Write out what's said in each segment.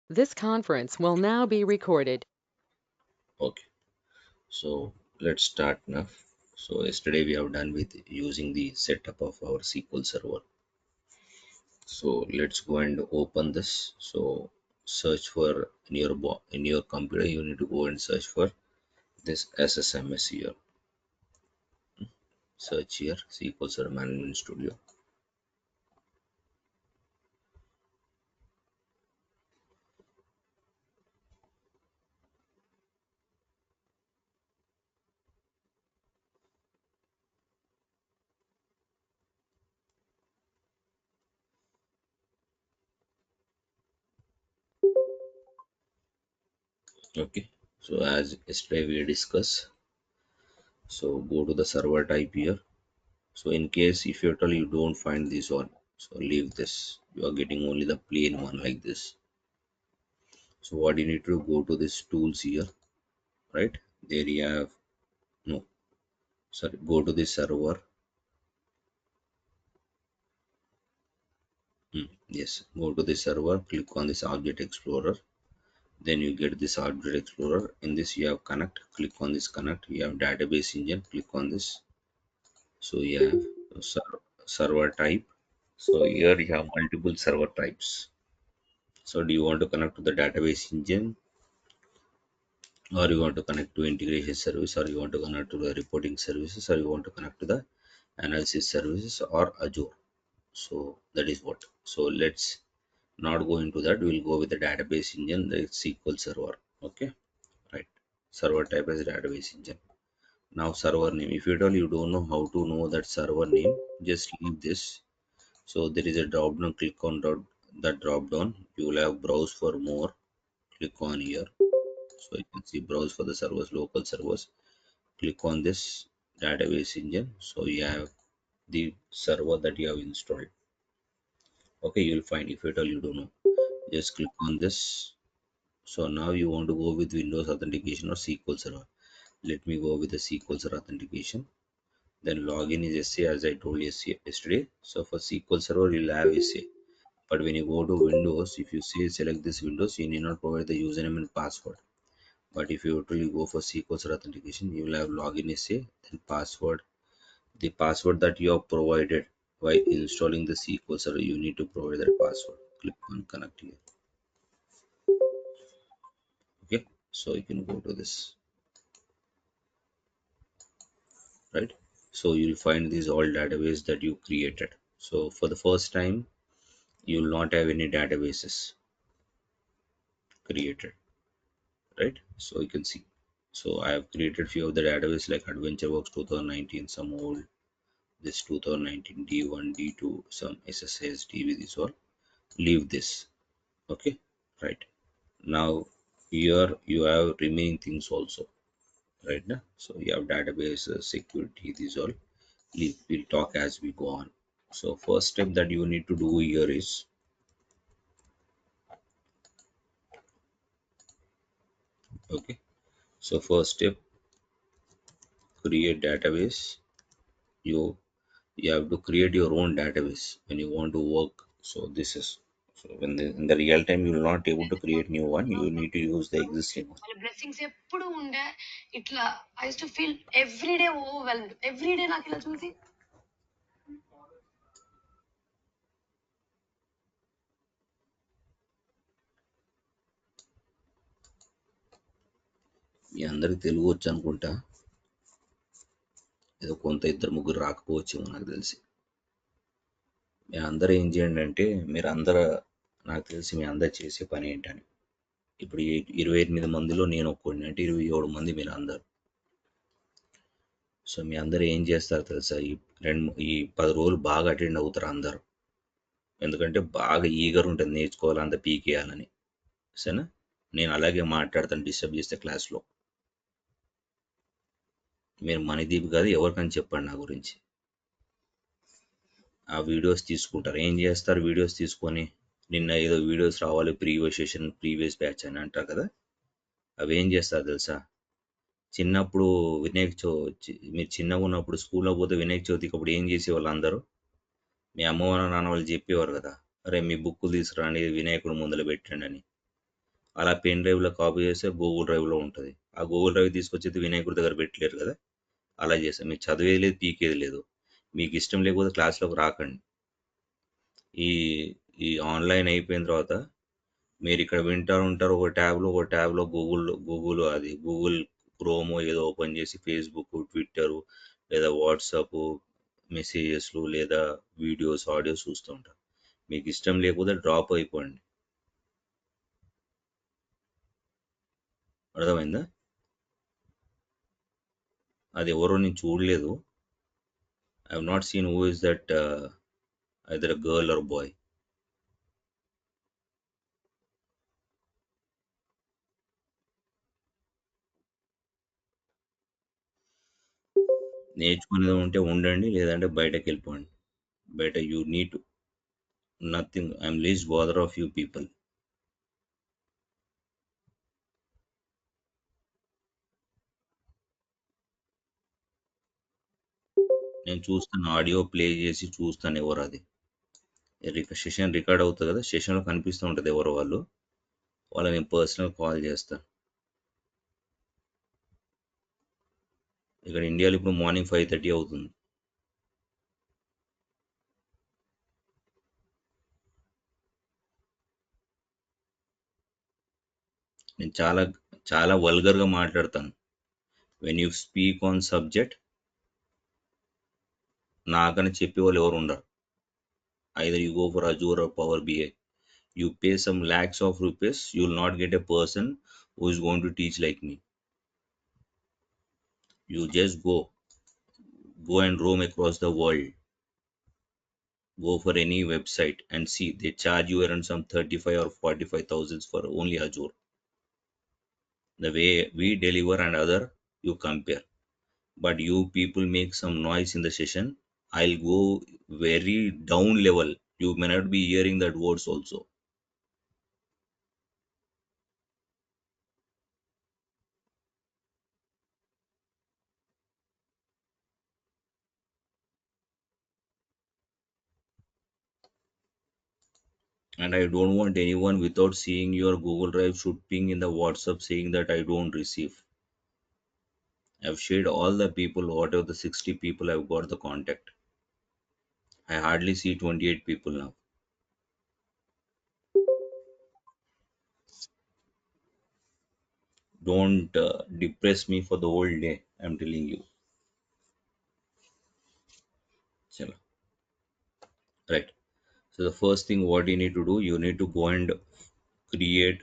This conference will now be recorded. Okay, so let's start now. So yesterday we have done with using the setup of our SQL Server. So let's go and open this. So search for in your computer. You need to go and search for this SSMS here. Search here SQL Server Management Studio. Okay. So as yesterday we discussed. So go to the server type here. So in case if you tell you don't find this one, so leave this. You are getting only the plain one like this. So what you need to go to this tools here, right? There you have no, sorry, go to the server. Yes, go to the server, click on this object explorer. Then you get this object explorer. In this you have connect, click on this connect. You have database engine, click on this. So you have server type. So here you have multiple server types. So do you want to connect to the database engine, or you want to connect to integration service, or you want to connect to the reporting services, or you want to connect to the analysis services or Azure? So that is what. So let's not go into that. We'll go with the database engine, the SQL server. Okay, right. Server type as database engine. Now server name. If you don't know how to know that server name, just leave this. So there is a drop down. Click on that drop down. You will have browse for more. Click on here. So you can see browse for the servers, local servers. Click on this database engine. So you have the server that you have installed. Okay, you'll find if at all you don't know. Just click on this. So now you want to go with Windows authentication or SQL Server. Let me go with the SQL Server authentication. Then login is SA as I told you yesterday. So for SQL Server you'll have SA. But when you go to Windows, if you say select this Windows, you need not provide the username and password. But if you actually go for SQL Server authentication, you will have login SA, then password. The password that you have provided while installing the SQL Server, you need to provide that password. Click on connect here. Okay, so you can go to this, right? So you'll find these all database that you created. So for the first time, you will not have any databases created, right? So you can see. So I have created few of the database like AdventureWorks 2019, some old this 2019 D1, D2, some SSS, DB, this all. Leave this. Okay, right. Now here you have remaining things also, right now. So you have database, security, these all. We'll talk as we go on. So first step that you need to do here is, okay, so first step, create database. You you have to create your own database when you want to work. So this is, so when in the real time you will not able to create new one, you need to use the existing one. వాళ్ళ blessings ఎప్పుడు ఉండే ఇట్లా I to feel everyday overwhelmed everyday నాకు ఇలా చూసి మీ అందరికి తెలుగు వచ్చు అనుకుంటా. ఏదో కొంత ఇద్దరు ముగ్గురు రాకపోవచ్చేమో నాకు తెలిసి. మీ అందరూ ఏం చేయండి అంటే, మీరు అందరూ, నాకు తెలిసి మీ అందరు చేసే పని ఏంటని, ఇప్పుడు ఈ 28 మందిలో నేను ఒక్కడిని అంటే 27 మంది మీరు అందరు. సో మీ అందరూ ఏం చేస్తారు తెలుసా, ఈ 10 రోజులు బాగా అటెండ్ అవుతారు అందరు. ఎందుకంటే బాగా ఈగర్ ఉంటుంది నేర్చుకోవాలి, అంత పీకేయాలని. సరేనా? నేను అలాగే మాట్లాడతాను డిస్టర్బ్ చేస్తే క్లాస్లో. మీరు మణిదీప్ కాదు ఎవరికని చెప్పండి నా గురించి. ఆ వీడియోస్ తీసుకుంటారు, ఏం చేస్తారు వీడియోస్ తీసుకొని, నిన్న ఏదో వీడియోస్ రావాలి ప్రీవియస్ సెషన్ ప్రీవియస్ బ్యాచ్ అని అంటారు కదా. అవి ఏం చేస్తారు తెలుసా, చిన్నప్పుడు వినాయక చవితి, మీరు చిన్నగా ఉన్నప్పుడు స్కూల్లో పోతే వినాయక చవితికి అప్పుడు ఏం చేసేవాళ్ళు అందరూ, మీ అమ్మ వాళ్ళ నాన్న వాళ్ళు చెప్పేవారు కదా, అరే మీ బుక్కులు తీసుకురండి వినాయకుడు ముందర పెట్టండి అని. అలా పెన్ డ్రైవ్లో కాపీ చేస్తే గూగుల్ డ్రైవ్లో ఉంటుంది. ఆ గూగుల్ డ్రైవ్ తీసుకొచ్చి వినాయకుడి దగ్గర పెట్టలేరు కదా, అలా చేస్తాం. మీకు చదివేది లేదు, పీకేది లేదు. మీకు ఇష్టం లేకపోతే క్లాస్లోకి రాకండి. ఈ ఈ ఆన్లైన్ అయిపోయిన తర్వాత మీరు ఇక్కడ వింటారు ఉంటారు, ఒక ట్యాబ్లో గూగుల్ అది గూగుల్ క్రోమో ఏదో ఓపెన్ చేసి ఫేస్బుక్, ట్విట్టర్ లేదా వాట్సాప్ మెసేజెస్లు లేదా వీడియోస్ ఆడియోస్ చూస్తూ ఉంటారు. మీకు ఇష్టం లేకపోతే డ్రాప్ అయిపోండి. అర్థమైందా? అది ఎవరో నేను చూడలేదు. I have not seen who is that, either girl or boy. నేర్చుకునేది ఉంటే ఉండండి, లేదంటే బయటకు వెళ్ళిపోండి. బయట you need nothing. I'm least bother of you people. నేను చూస్తాను, ఆడియో ప్లే చేసి చూస్తాను ఎవరు అది. సెషన్ రికార్డ్ అవుతుంది కదా, సెషన్లో కనిపిస్తూ ఉంటుంది ఎవరు వాళ్ళు. వాళ్ళని నేను పర్సనల్ కాల్ చేస్తాను. ఇక్కడ ఇండియాలో ఇప్పుడు మార్నింగ్ 5:30 అవుతుంది. నేను చాలా చాలా వల్గర్గా మాట్లాడతాను. When you speak on subject, నాకని చెప్పేవాళ్ళు ఎవరు ఉండరు. Either you go for Azure or power BI. You pay some lakhs of rupees, you will not get a person who is going to teach like me. You just go and roam across the world. Go for any website and see they charge you around some 35 or 45 thousands for only Azure. The way we deliver and other, you compare. But you people make some noise in the session, I'll go very down level. You may not be hearing that words also. And I don't want anyone without seeing your Google Drive should ping in the WhatsApp saying that I don't receive. I've shared all the people, whatever the 60 people I've got the contact. I hardly see 28 people now. Don't depress me for the whole day. I'm telling you. Chalo. Right. So the first thing what you need to do, you need to go and create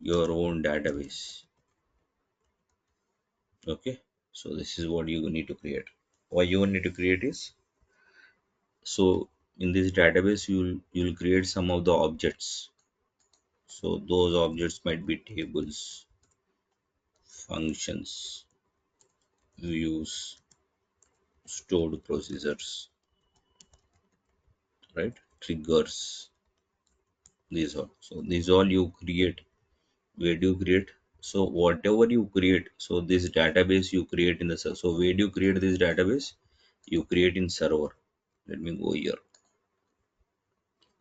your own database. Okay. So this is what you need to create. What you need to create is, so in this database you'll create some of the objects. So those objects might be tables, functions, views, stored procedures, right? Triggers, these all. So these all you create. Where do you create? So whatever you create, so this database you create in the server. So where do you create this database? You create in server. Let me go here.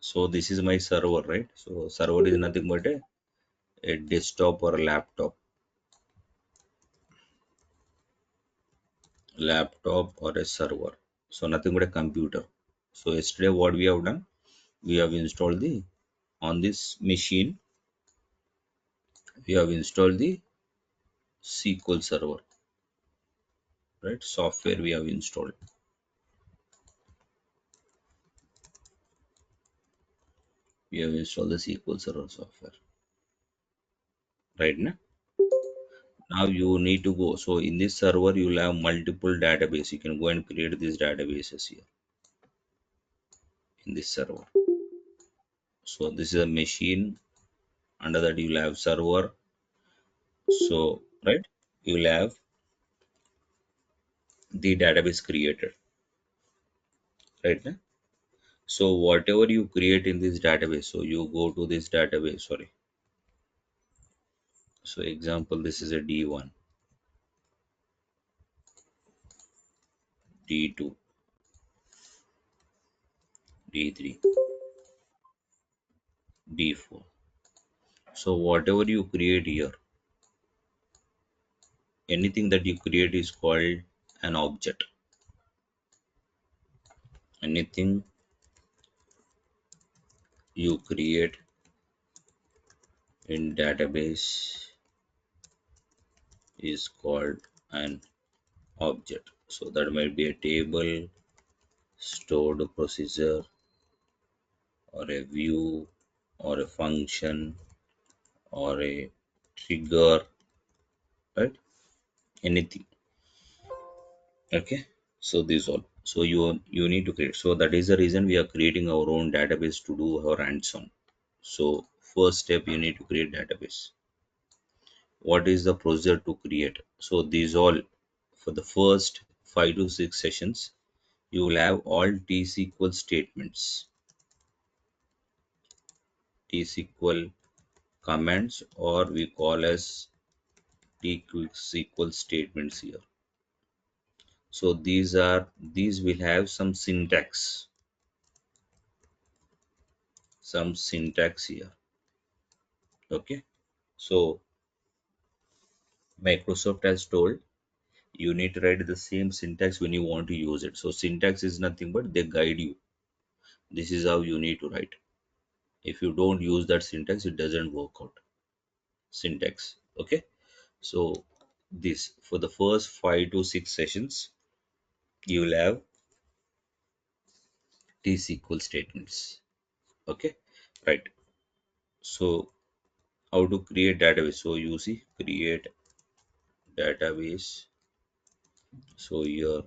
So this is my server, right? So server is nothing but a desktop or a laptop or a server. So nothing but a computer. So yesterday what we have done, we have installed the, on this machine we have installed the SQL server, right? Software we have installed. We have installed the SQL server software, right? Now you need to go. So in this server, you will have multiple database. You can go and create these databases here in this server. So this is a machine. Under that, you will have server. So right, you will have the database created, right? So whatever you create in this database, so you go to this database. Sorry. So example, this is a D1, D2, D3, before. So whatever you create here, anything that you create is called an object. Anything you create in database is called an object. So that might be a table, stored procedure, or a view, or a function, or a trigger, right? Anything. Okay. So this all. So you need to create. So that is the reason we are creating our own database to do our hands-on. So first step, you need to create database. What is the procedure to create? So these all, for the first 5 to 6 sessions, you will have all T-SQL statements, T-SQL commands, or we call as T-SQL statements here. So these will have some syntax here. Okay. So Microsoft has told you need to write the same syntax when you want to use it. So syntax is nothing but they guide you. This is how you need to write. If you don't use that syntax, it doesn't work out. Syntax. Okay. So this, for the first 5 to 6 sessions, you will have T-SQL statements. Okay. Right. So how to create database? So you see create database. So your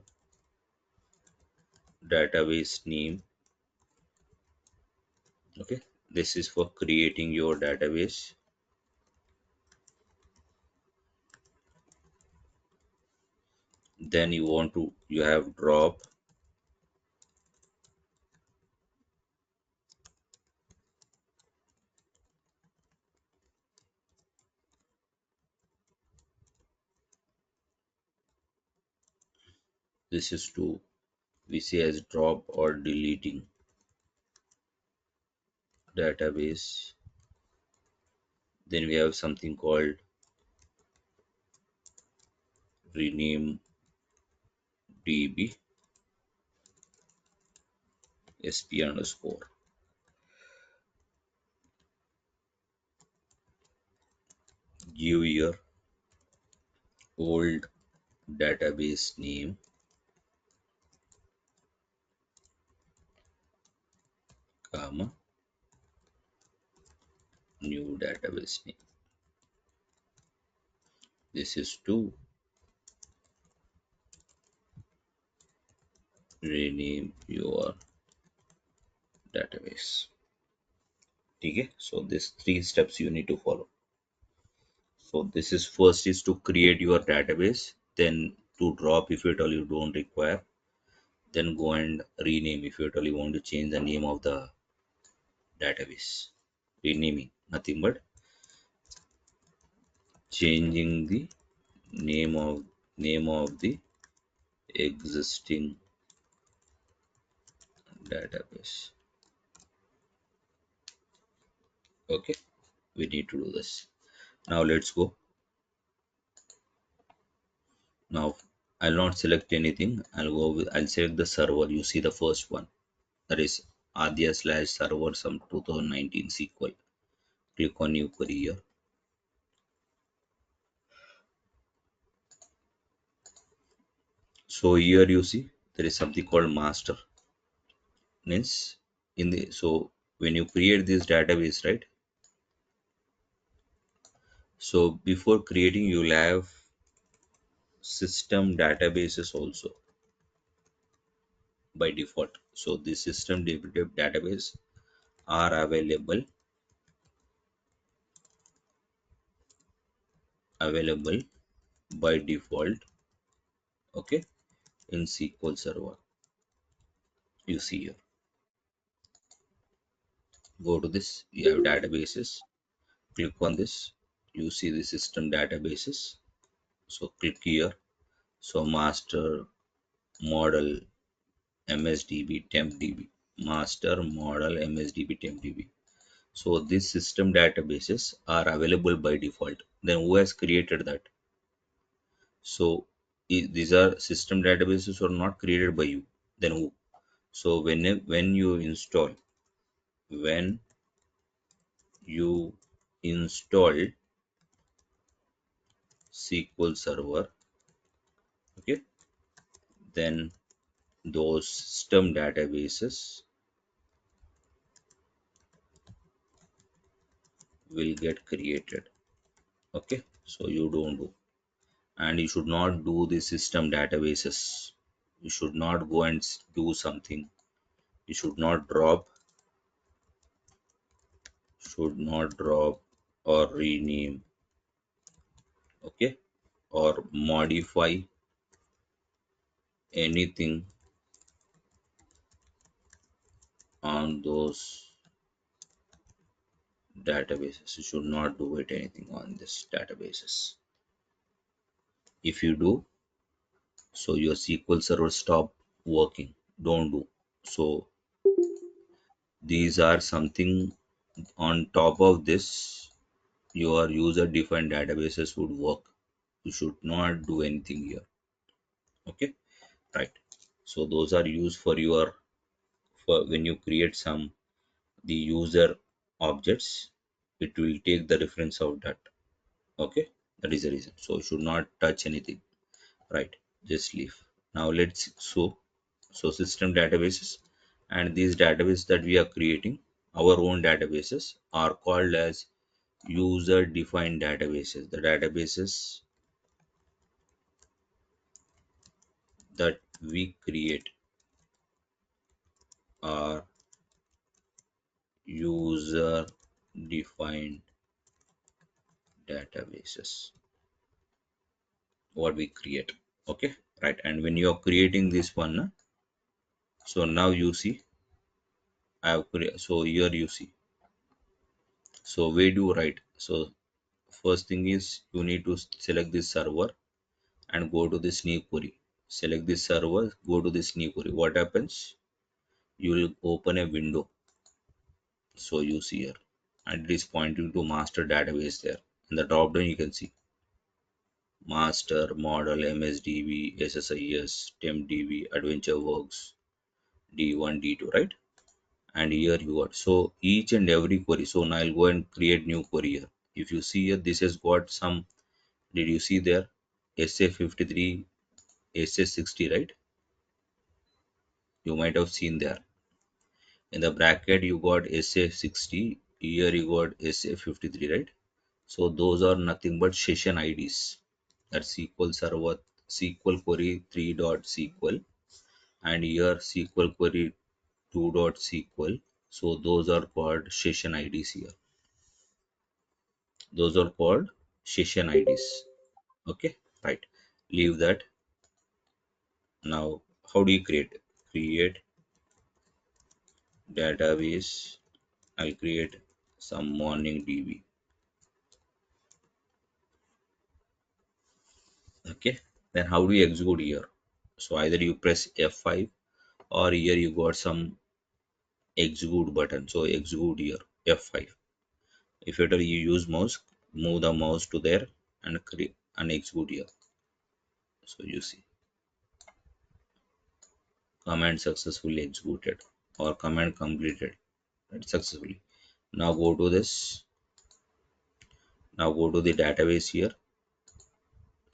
database name. Okay. This is for creating your database. Then you have drop. This is to we say as drop or deleting database. Then we have something called rename db sp underscore. Give your old database name, comma, new database name. This is to rename your database. Okay, so these 3 steps you need to follow. So this is first is to create your database, then to drop if at all you don't require, then go and rename if you at all you want to change the name of the database. Renaming nothing but changing the name of the existing database. Okay, we need to do this. Now let's go. Now I'll not select anything. I'll select the server. You see the first one, that is Adya/server some 2019 SQL. Click on new query here. So here you see there is something called master. Means so when you create this database, right? So before creating, you'll have system databases also by default. So the system database are available by default. Okay, in SQL Server. You see here. Go to this. You have databases. Click on this. You see the system databases. So click here. So master model MSDB tempDB. Master model MSDB tempDB. So these system databases are available by default. Then who has created that? So these are system databases are not created by you. Then who? So when you install, when you install SQL Server, okay, then those system databases will get created. Okay, so you don't do, and you should not do the system databases. You should not go and do something. You should not drop or rename, okay, or modify anything on those databases. You should not do it anything on this databases. If you do, so your SQL server stop working. Don't do. So these are something on top of this. Your user defined databases would work. You should not do anything here. Okay, right. So those are used for your, for when you create some the user objects, it will take the reference of that. Okay, that is the reason. So you should not touch anything, right? Just leave. Now let's so system databases, and these databases that we are creating, our own databases, are called as user defined databases. The databases that we create are user defined databases, what we create. Okay, right. And when you are creating this one, so now you see I have created. So here you see, so where do you write? So first thing is you need to select this server and go to this new query. Select this server, go to this new query. What happens? You will open a window. So you see here, and it is pointing to master database there. In the drop down, you can see master, model, MSDB, SSIS, TempDB, AdventureWorks, D1, D2, right? And here you got, so each and every query. So now I'll go and create new query here. If you see here, this has got some, did you see there? SA53, SA60, right? You might have seen there. In the bracket, you got SA60. Here you got SA53, right? So those are nothing but session IDs. That's SQL Server, SQL Query 3.SQL, and here SQL Query 2.SQL. So those are called session IDs here. Those are called session IDs. Okay, right. Leave that. Now, how do you create? Create database. I'll create some morning DB. Okay, then how do you execute here? So either you press F5, or here you got some execute button. So execute here, F5. If you use mouse, move the mouse to there and create and execute here. So you see command successfully executed or command completed, right, successfully. Now go to this. Now go to the database here.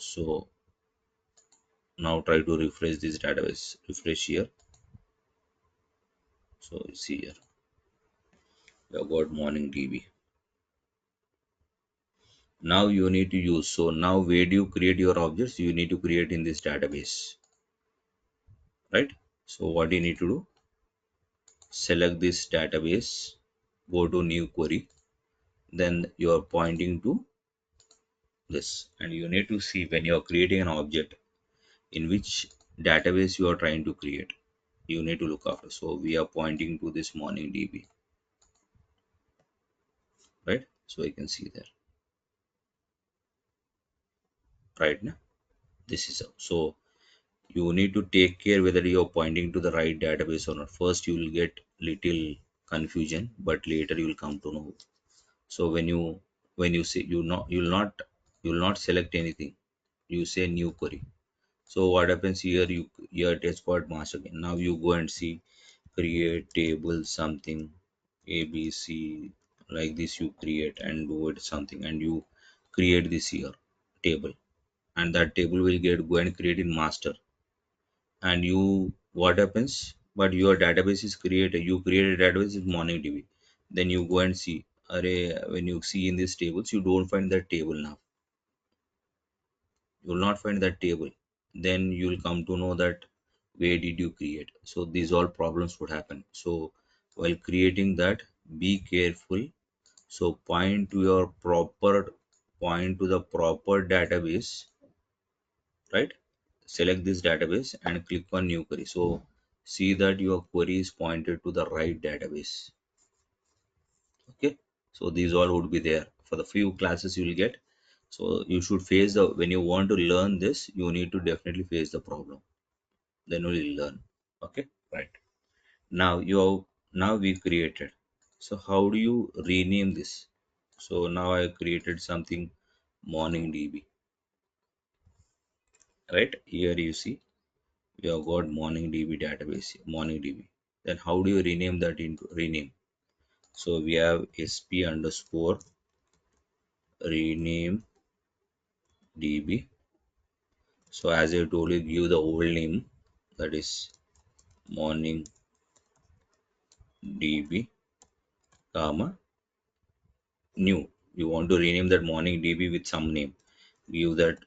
So now try to refresh this database. Refresh here. So you see here, we have got morning DB. Now you need to use. So now where do you create your objects? You need to create in this database, right? So what you need to do? Select this database. Go to new query. Then you are pointing to this, and you need to see when you are creating an object in which database you are trying to create. You need to look after. So we are pointing to this morning DB, right? So you can see there, right now. This is so you need to take care whether you're pointing to the right database or not. First, you will get little. confusion, but later you will come to know. So when you say you will not select anything, you say new query. So what happens here, you here it has got master again. Now you go and see create table something ABC, like this you create and do it something, and you create this here table, and that table will get go and create in master. And you, what happens, but your database is created, you create a database in MongoDB, then you go and see, array, when you see in these tables you don't find that table. Now you will not find that table, then you will come to know that where did you create. So these all problems would happen. So while creating that, be careful. So point to the proper database, right? Select this database and click on new query. So see that your query is pointed to the right database. Okay, so these all would be there for the few classes you will get. So you should face the, when you want to learn this, you need to definitely face the problem, then you will learn. Okay, right. Now now we created, so how do you rename this? So now I created something morning DB, right? Here you see we have got morning DB database, morning DB. Then how do you rename that into rename? So we have sp underscore rename DB. So as I told you, give the old name, that is morning DB, comma new. You want to rename that morning DB with some name. Give that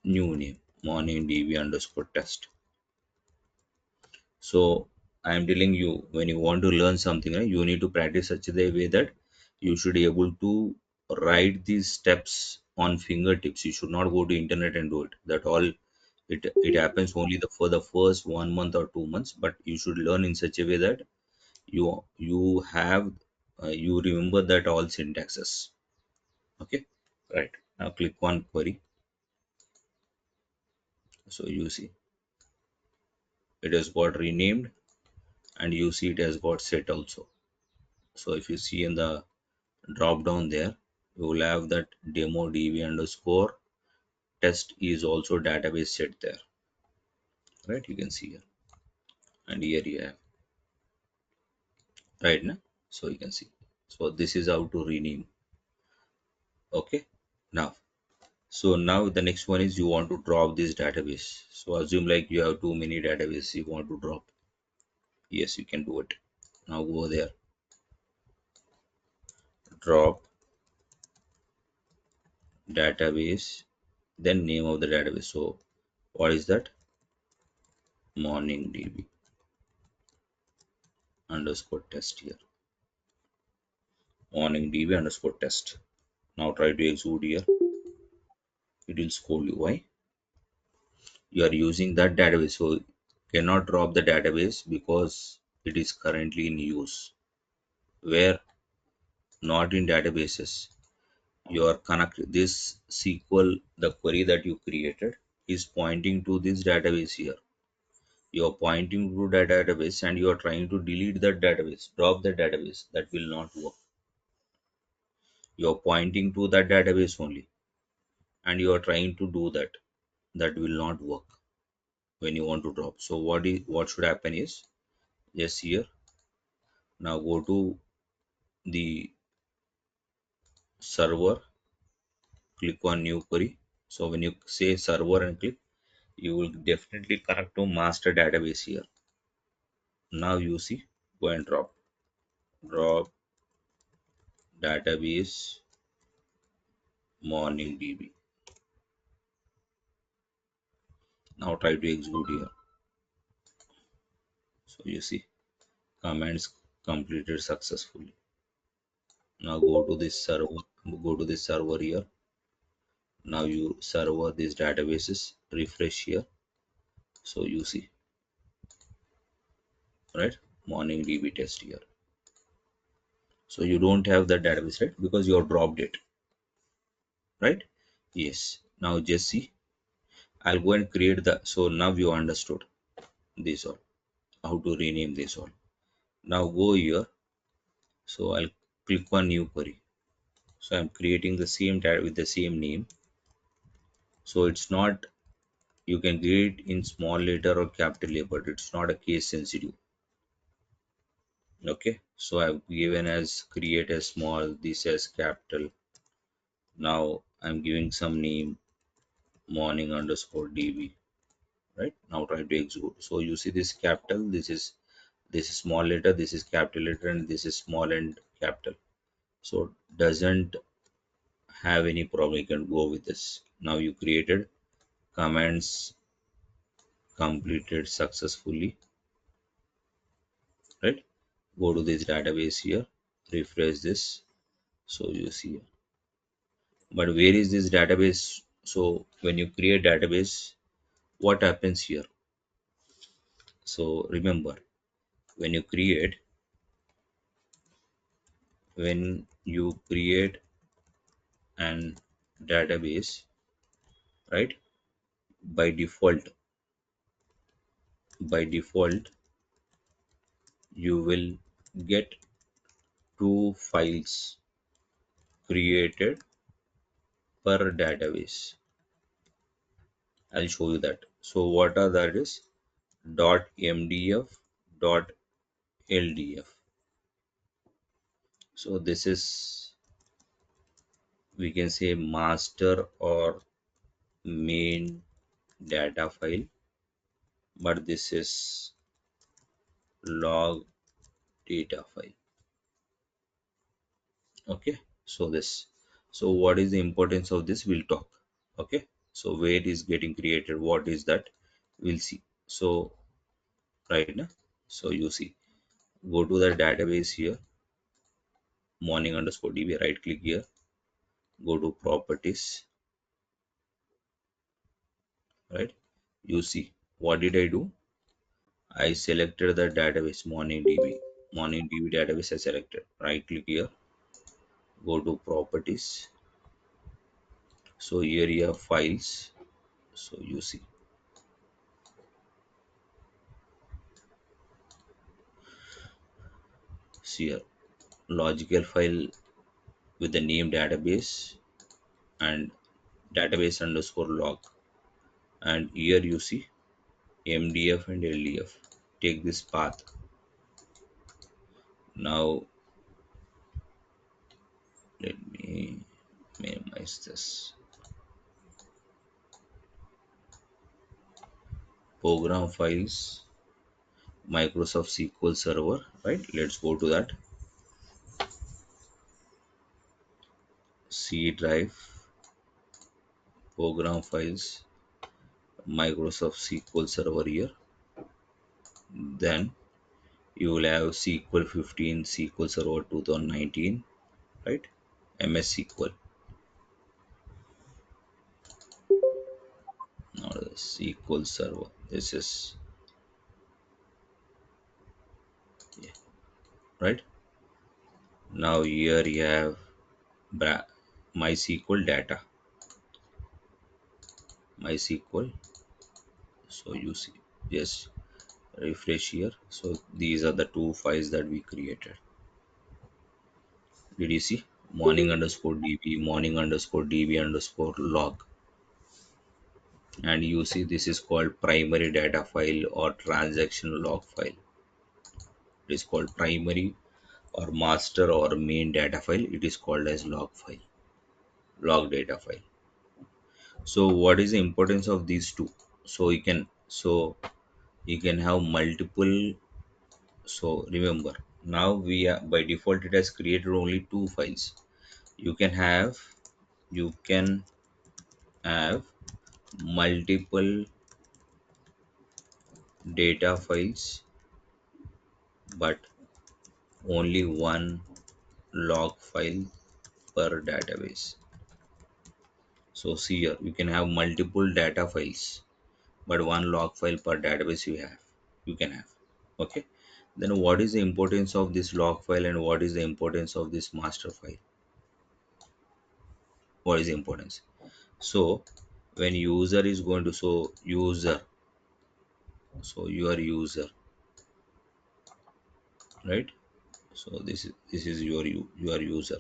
new name, morning DB underscore test. So I am telling you, when you want to learn something, right, you need to practice such a way that you should be able to write these steps on fingertips. You should not go to internet and do it. That all, it happens only for the first 1 month or 2 months. But you should learn in such a way that you have you remember that all syntaxes. Okay, right. Now click on query. So you see it has got renamed, and you see it has got set also. So if you see in the drop down there, you will have that demo db underscore test is also database set there, right? You can see here, and here you have, right now. So you can see, so this is how to rename. Okay, now, so now the next one is you want to drop this database. So assume like you have too many databases you want to drop. Yes, you can do it. Now go there, drop database, then name of the database. So what is that? Morning DB underscore test here. Morning DB underscore test. Now try to execute here. It will scold you. Why? You are using that database. So cannot drop the database because it is currently in use. Where not in databases. You are connect this SQL, the query that you created is pointing to this database here. You are pointing to that database and you are trying to delete that database, drop the database. That will not work. You are pointing to that database only and you are trying to do that. That will not work when you want to drop. So what should happen is, yes, here, now go to the server, click on new query. So when you say server and click, you will definitely connect to master database here. Now you see, go and drop database morning DB. Now try to execute here. So you see commands completed successfully. Now go to this server here. Now you server these databases, refresh here. So you see, right, morning DB test here. So you don't have that database, right, because you have dropped it, right? Yes. Now just see, I'll go and create the, so now you understood this all, how to rename this all. Now go here. So I'll click on new query. So I'm creating the same data with the same name. So it's not, you can create in small letter or capital A, but it's not a case sensitive. Okay, so I've given as create as small, this as capital. Now I'm giving some name, morning underscore db. Right now try to execute. So you see this capital, this is small letter, this is capital letter, and this is small and capital. So doesn't have any problem, you can go with this. Now you created commands completed successfully, right? Go to this database here, refresh this. So you see here. But where is this database? So when you create database, what happens here? So remember, when you create when you create an database, right? By default you will get two files created per database. I'll show you that. So what are that is .mdf, .ldf. So this is, we can say, master or main data file, but this is log data file. Okay, so this, so what is the importance of this, we'll talk. Okay, so where is getting created, what is that, we'll see. So right now, so you see, go to the database here, morning underscore db, right click here, go to properties, right? You see, what did I do, I selected the database morning db database I selected, right click here, go to properties. So here you have files. So you see here logical file with the name database and database underscore log, and here you see mdf and ldf. Take this path. Now let me minimize this. Program files, Microsoft SQL Server, right? Let's go to that. C drive, program files, Microsoft SQL Server here. Then you will have SQL 15, SQL Server 2019, right? MS SQL. Now the SQL Server. This is, yeah, right. Now here you have MySQL data, MySQL. So you see, just refresh here. So these are the two files that we created. Did you see? Morning underscore db, morning underscore db underscore log. And you see this is called primary data file or transaction log file. It is called primary or master or main data file. It is called as log file, log data file. So what is the importance of these two? So you can have multiple. So remember, now we are, by default it has created only two files. You can have, you can have multiple data files, but only one log file per database. So see here, you can have multiple data files, but one log file per database you can have. Okay, then what is the importance of this log file and what is the importance of this master file? What is the importance? So when user is going to, so user, so your user, right? So this is your user,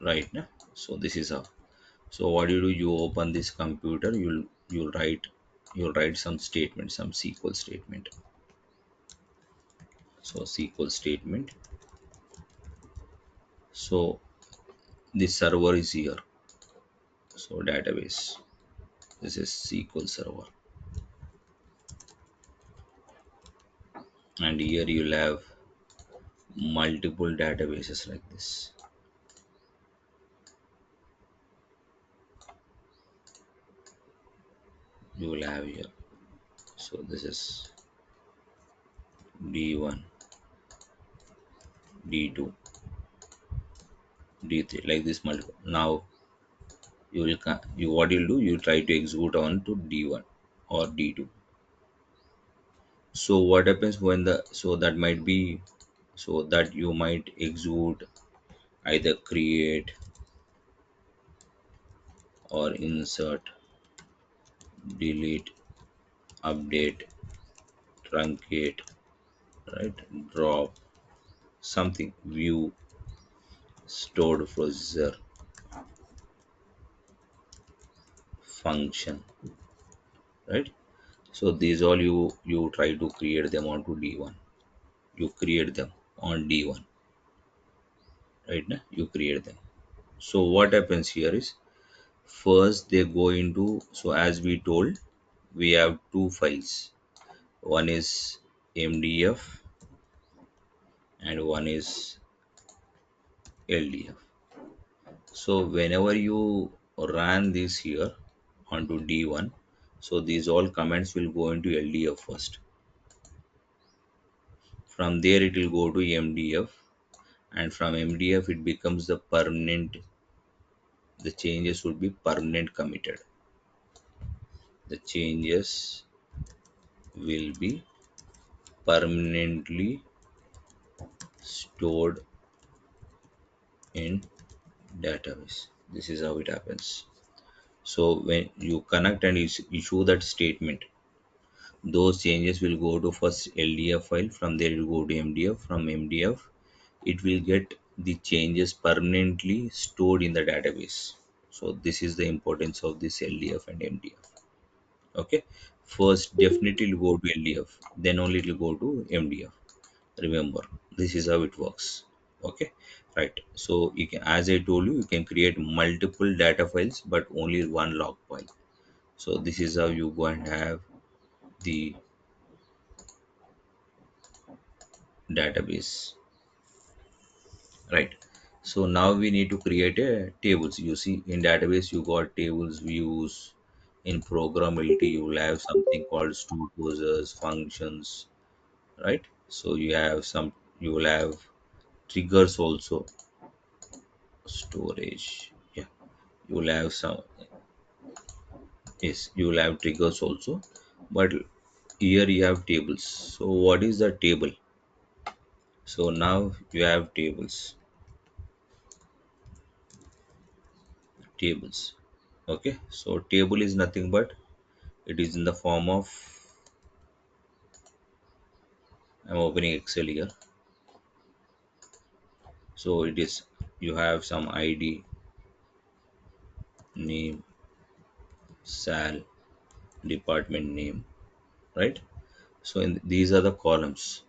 right now. So this is how. So what you do, you open this computer, you'll write some statement, some SQL statement. So SQL statement. So the server is here. So database. This is SQL server. And here you'll have multiple databases like this. You will have here. So this is D1, D2, D3, like this multiple. Now you what you'll do, you try to execute on to D1 or D2. So what happens when the so that might be so that you might execute either create or insert, delete, update, truncate, right, drop, something, view, stored procedure, function, right? So these all you try to create them onto D1. You create them on D1, right now you create them. So what happens here is, first they go into, so as we told, we have two files. One is MDF and one is LDF. So whenever you run this here onto D1, so these all commands will go into LDF first. From there it will go to MDF, and from MDF it becomes the permanent, the changes would be permanent committed. The changes will be permanently stored in database. This is how it happens. So when you connect and issue that statement, those changes will go to first LDF file, from there it will go to MDF, from MDF it will get the changes permanently stored in the database. So this is the importance of this LDF and MDF. Okay, first definitely it will go to LDF, then only it will go to MDF. Remember, this is how it works. Okay, right. So you can, as I told you, you can create multiple data files but only one log file. So this is how you go and have the database, right? So now we need to create a tables. You see, in database you got tables, views. In programmability you will have something called stored procedures, functions, right? So you will have triggers also. Storage, yeah, you will have some, yes, you will have triggers also, but here you have tables. So what is the table? So now you have tables. Okay, so table is nothing but it is in the form of, I'm opening Excel here. So it is, you have some ID, name, sal, department name, right? So these are the columns,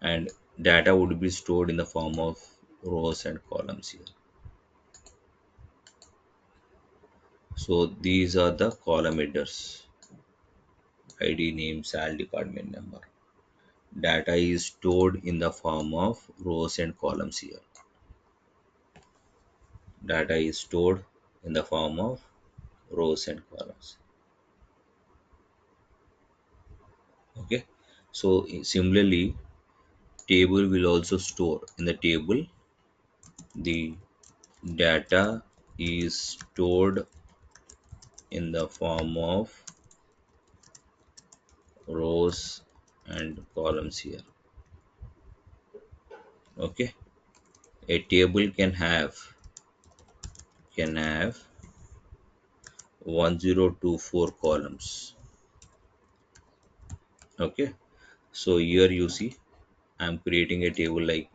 and data would be stored in the form of rows and columns here. So these are the column headers: ID, name, sal, department number. Data is stored in the form of rows and columns here. Data is stored in the form of rows and columns. Okay. So similarly, table will also store. In the table, the data is stored in the form of rows and columns here. Okay. A table can have 1024 columns. Okay, so here you see I'm creating a table like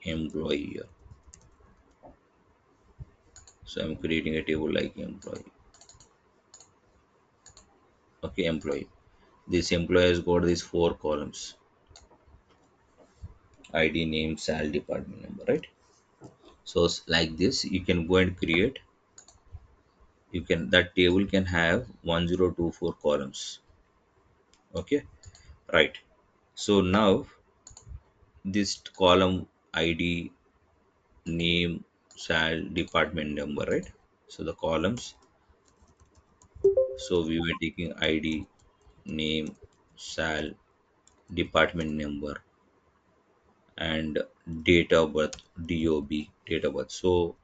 employee here. So I'm creating a table like employee. Okay, employee. This employee has got these four columns: ID, name, sal, department number, right? So like this, you can go and create. You can that table can have 1024 columns. Okay, right. So now this column ID, name, sal, department number, right? So the columns. So we were taking ID, name, sal, department number, and date of birth, DOB, date of birth. So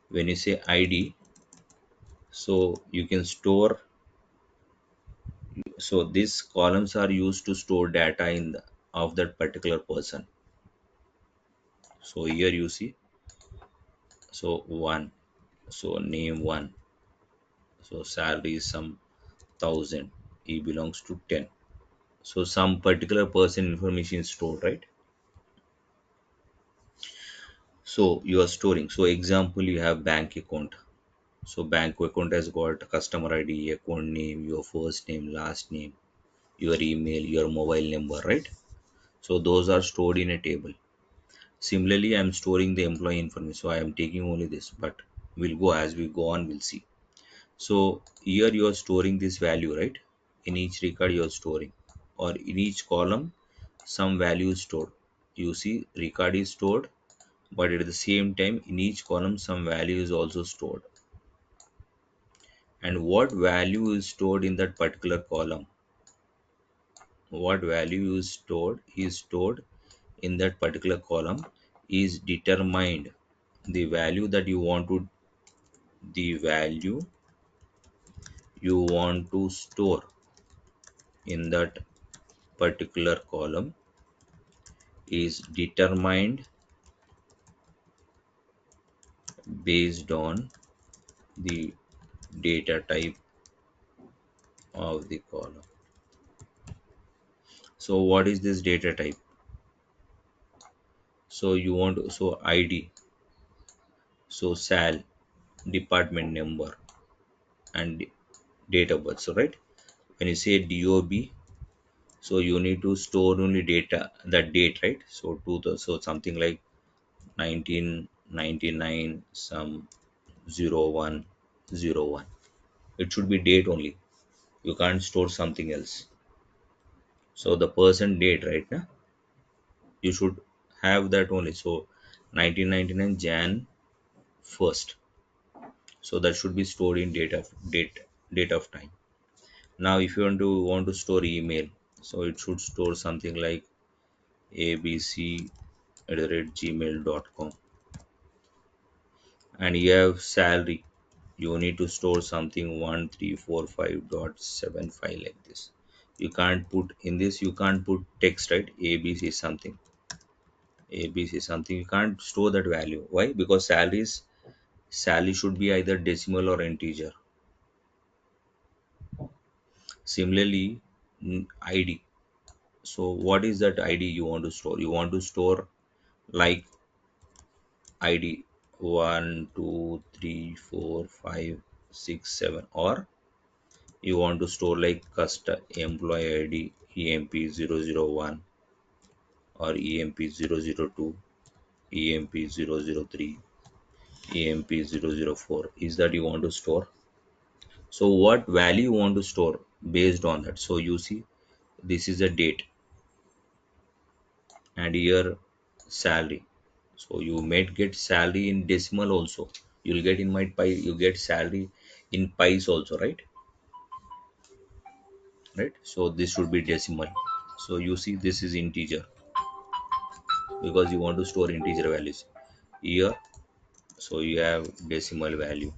when you say ID, so you can store. So these columns are used to store data in of that particular person. So here you see, so one, so name one, so salary is some 1,000, he belongs to 10. So some particular person information is stored, right? So you are storing. So example, you have bank account. So bank account has got customer ID, account name, your first name, last name, your email, your mobile number, right? So those are stored in a table. Similarly, I am storing the employee information. So I am taking only this, but we'll go as we go on, we'll see. So here you are storing this value, right? In each record you are storing, or in each column, some value is stored. You see, record is stored, but at the same time, in each column, some value is also stored. And what value is stored in that particular column? What value is stored in that particular column is determined. The value that you want to the value you want to store in that particular column is determined based on the data type of the column. So what is this data type? So you want to, so ID, so sal, department number, and date of birth. So right, when you say DOB, so you need to store only data, that date, right? So to the, so something like 1999 some 0101. It should be date only. You can't store something else. So the person date, right now you should have that only. So 1999 Jan 1st. So that should be stored in date of time. Now if you want to store email, so it should store something like abc@gmail.com. And you have salary, you need to store something 1345.75 like this. You can't put in this, you can't put text, right? Abc something, you can't store that value. Why? Because salary should be either decimal or integer. Similarly, ID. So what is that ID you want to store? You want to store like ID 1 2 3 4 5 6 7, or you want to store like custom employee ID EMP 001, or EMP 002, EMP 003, EMP 004, is that you want to store. So what value you want to store based on that? So you see, this is a date, and here salary. So you might get salary in decimal also. You'll get in my pi, you get salary in pies also, right? Right. So this should be decimal. So you see, this is integer because you want to store integer values here. So you have decimal value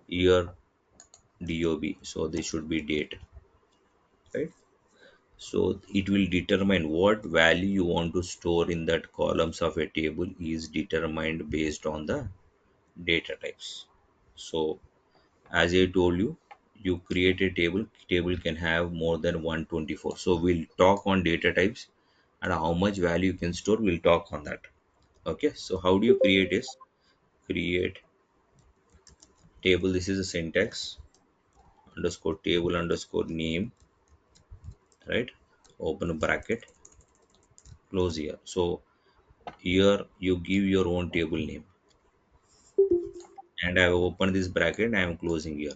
here, DOB. So this should be date, right? So it will determine what value you want to store in that columns of a table is determined based on the data types. So as I told you, you create a table can have more than 124. So we'll talk on data types and how much value you can store. We'll talk on that. Okay, so how do you create is create table. This is a syntax underscore table underscore name, right? Open a bracket, close here. So here you give your own table name, and I have opened this bracket. I am closing here.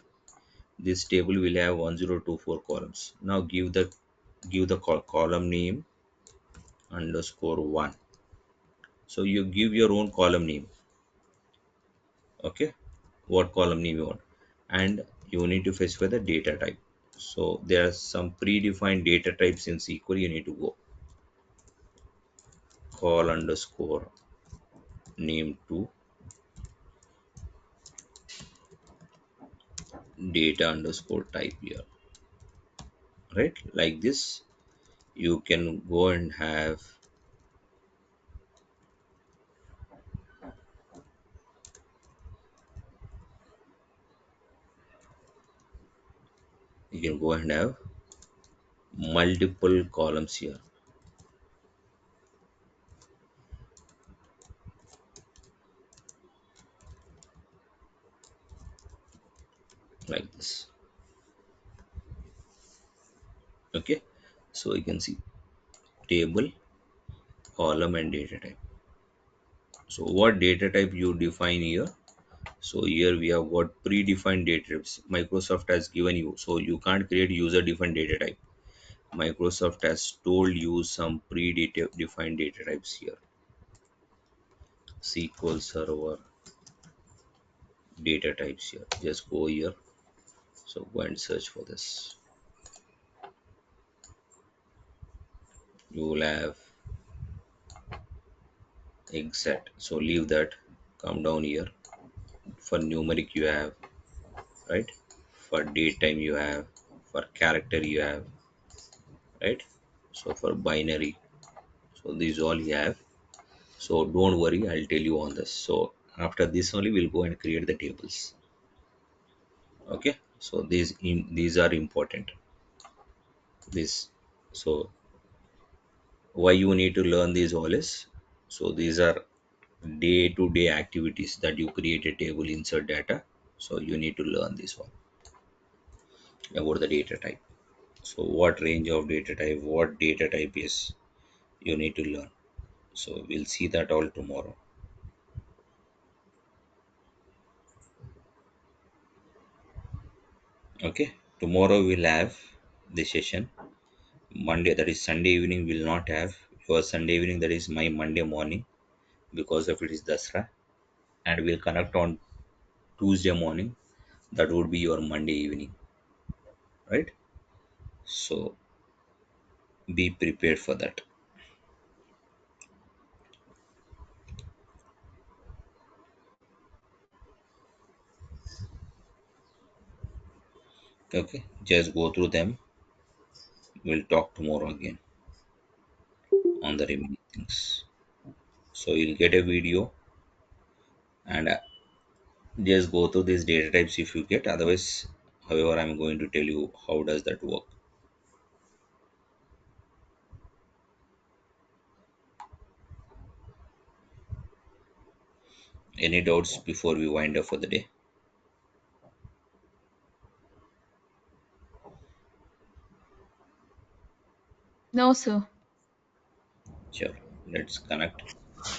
This table will have 1024 columns. Now give the column name underscore one. So you give your own column name. Okay, what column name you want, and you need to specify the data type. So there are some predefined data types in SQL. You need to go call underscore name to data underscore type here, right? Like this, you can go and have, you can go and have multiple columns here, like this. Okay, so you can see table, column, and data type. So what data type you define here? So here we have got predefined data types Microsoft has given you. So you can't create user defined data type. Microsoft has told you some predefined data types here. SQL Server data types here. Just go here. So go and search for this. You will have exact. So leave that. Come down here. For numeric you have, right? For datetime you have. For character you have, right? So for binary. So these all you have. So don't worry, I'll tell you on this. So after this only we'll go and create the tables. Okay. So these are important. This, so why you need to learn these all is, so these are day to day activities that you create a table, insert data. So you need to learn this one about the data type. So what range of data type, what data type is, you need to learn. So we'll see that all tomorrow. Okay, tomorrow we'll have the session. Monday, that is Sunday evening, will not have. Your Sunday evening, that is my Monday morning, because of it is Dasra, and we'll connect on Tuesday morning. That would be your Monday evening, right? So be prepared for that. Okay, just go through them. We'll talk tomorrow again on the remaining things. So you'll get a video, and just go through these data types if you get. Otherwise, however, I'm going to tell you how does that work. Any doubts before we wind up for the day? No, sir. Sure. Let's connect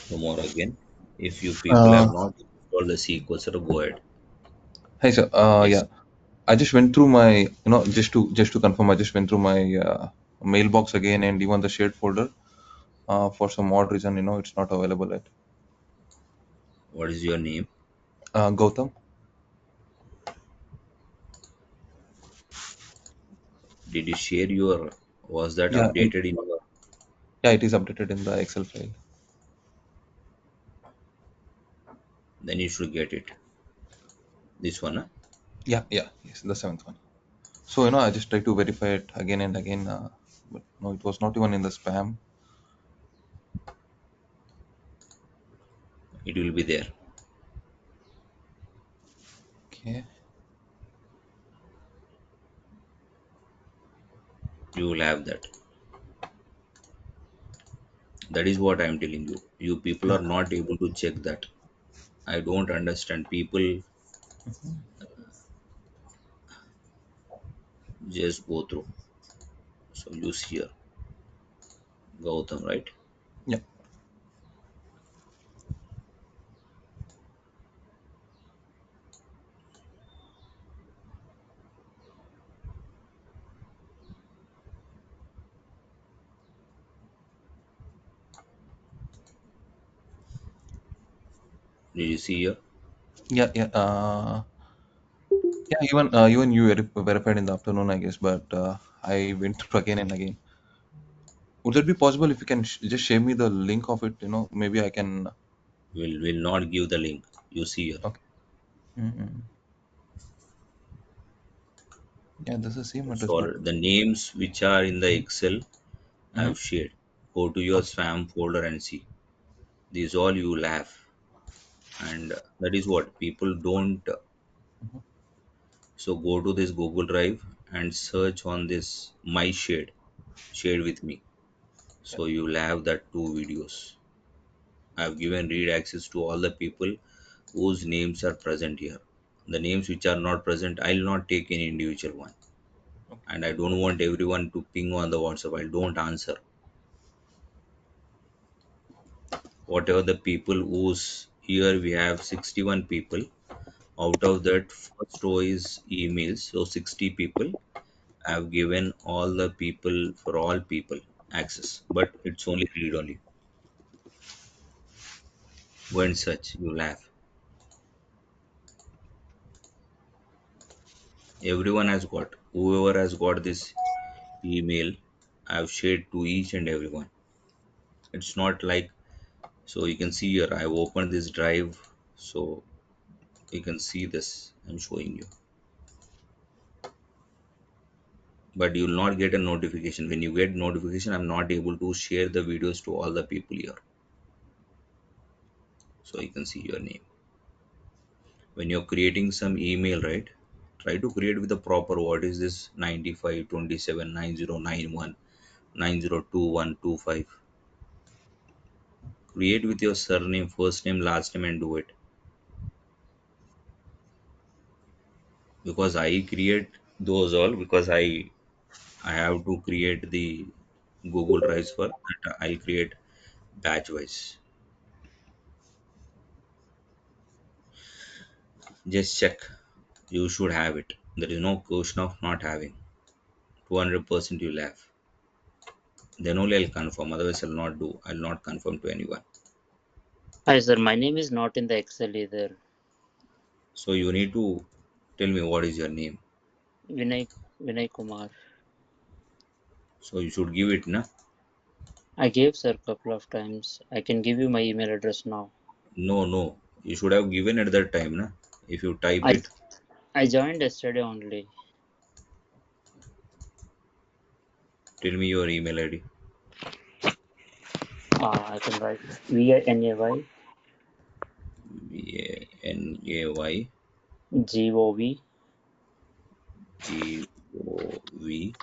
tomorrow again. If you people have Uh, not installed the SQL Server, go ahead. Hi, sir. Yes. Yeah, I just went through my, just to confirm, I just went through my mailbox again, and even the shared folder. For some odd reason, it's not available yet. What is your name? Gautam. Did you share your, was that Yeah, updated in your, yeah, it is updated in the Excel file. then you should get it. This one, huh? Yeah, yeah, yes, the seventh one. So I just tried to verify it again and again, but no, it was not even in the spam. It will be there. Okay. You will have that. That is what I am telling you. You people Yeah. are not able to check that. I don't understand. People Mhm. just go through. So you see here, Gautam, right? Yeah. Did you see here? Yeah. Yeah. Yeah. Even you verified in the afternoon, I guess, but I went through again and again. Would that be possible if you can just share me the link of it? Maybe I can. Will not give the link. You see here. Okay. Mm-mm. Yeah, that's the same That's address, all. but. The names which are in the Excel Mm-hmm. I've shared. Go to your Okay. spam folder and see. These all you will have. And that is what people don't. Mm-hmm. So go to this Google Drive and search on this my shade with me. Yeah. So you will have that two videos. I've given read access to all the people whose names are present here. The names which are not present, I'll not take any individual one. Okay. And I don't want everyone to ping on the WhatsApp. I don't answer. Whatever the people whose here we have 61 people. Out of that, first row is emails. So 60 people. I've given all the people for all people access, but it's only read only. When such, you laugh. Everyone has got. Whoever has got this email, I've shared to each and everyone. It's not like so you can see here. I've opened this drive, so you can see this. I'm showing you, but you will not get a notification. When you get notification, I'm not able to share the videos to all the people here. So you can see your name. When you're creating some email, right? Try to create with the proper what is this 95279091902125. Create with your surname, first name, last name, and do it. Because I create those all because I have to create the Google Drives for that. I'll create batch wise. Just check. You should have it. There is no question of not having. 200% you'll have. Then only I'll confirm. Otherwise, I'll not do. I'll not confirm to anyone. Hi sir, my name is not in the Excel either. So you need to tell me what is your name. Vinay Vinay Kumar. So you should give it, na? I gave sir a couple of times. I can give you my email address now. No, no. You should have given at that time, na? If you type I it, I joined yesterday only. tell me your email ID. I can write VINAY Nanay GOV GOV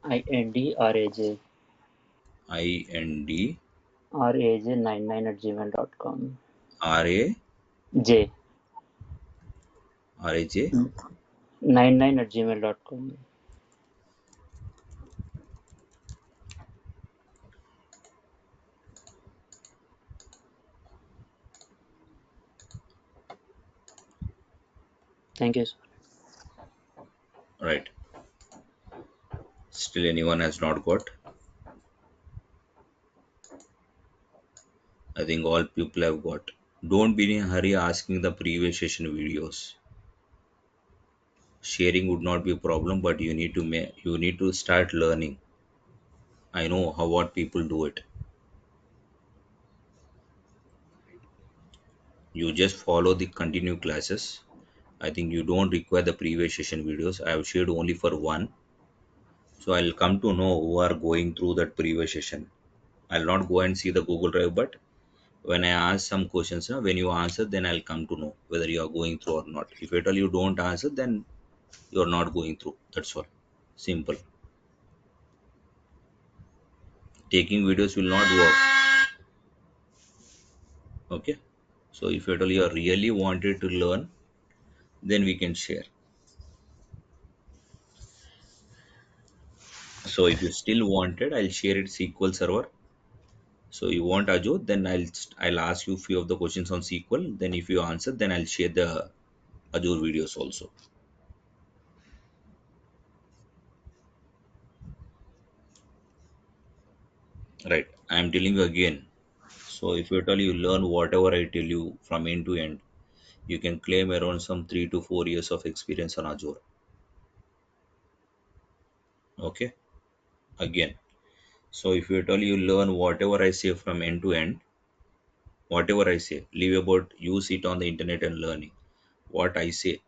IND IND RAJ 99 at gmail.com. RA J RAJ. 99 at gmail.com. Thank you, sir. Right. Still anyone has not got. I think all people have got. Don't be in a hurry asking the previous session videos. Sharing would not be a problem, but you need to start learning. I know how what people do it. You just follow the continue classes. I think you don't require the previous session videos. I have shared only for one. So I'll come to know who are going through that previous session. I'll not go and see the Google Drive, but when I ask some questions, when you answer, then I'll come to know whether you are going through or not. If at all you don't answer, then you're not going through. That's all. Simple. Taking videos will not work. Okay. So if at all you are really wanted to learn, then we can share. So if you still wanted, I'll share it SQL server. So you want Azure, then I'll ask you few of the questions on SQL. Then if you answer, then I'll share the Azure videos also. Right. I'm telling you again. So if you at all you learn whatever I tell you from end to end, you can claim around some 3 to 4 years of experience on Azure. Okay. Again. So if you at all you learn whatever I say from end to end, whatever I say, leave about use it on the internet and learning. What I say,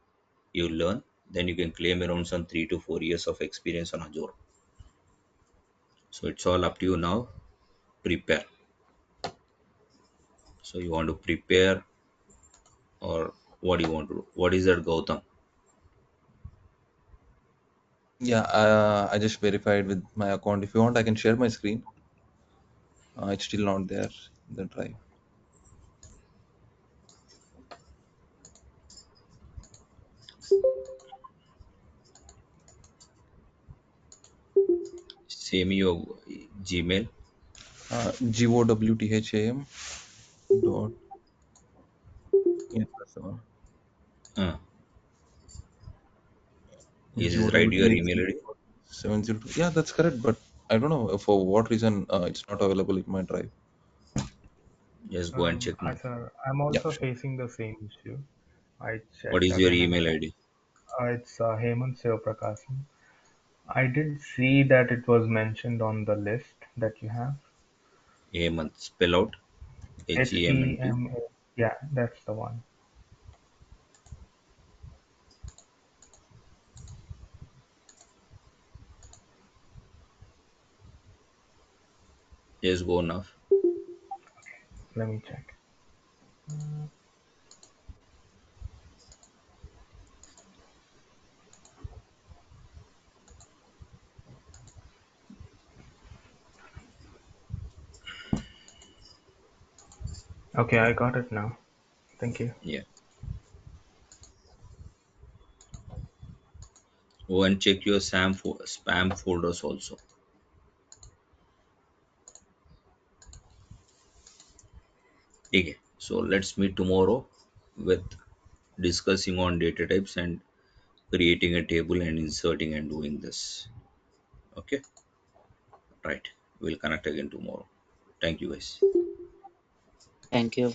you learn, then you can claim around some 3 to 4 years of experience on Azure. So it's all up to you now. Prepare. So you want to prepare or what do you want to do? What is that, Gautam? Yeah, I just verified with my account. If you want, I can share my screen. It's still not there in the drive. Send me your Gmail. GOWTHAM dot. Yeah, that's the one. Uh, is this right? Your email ID? GOWTHAM 702. Yeah, that's correct. But I don't know for what reason it's not available in my drive. Just go and check Hi, now. sir. I'm Yeah, also sure. facing the same issue. I What checked is your again and email again. ID? It's Hemant Sivaprakasam. I did see that it was mentioned on the list that you have. Hemant. Spell out HEMNT. HEMA. Yeah, that's the one. Just go now. Let me check. Okay, I got it now. Thank you. Yeah. Go and check your spam folders also. Okay. So let's meet tomorrow with discussing on data types and creating a table and inserting and doing this. Okay. Right. We'll connect again tomorrow. Thank you guys. Thank you.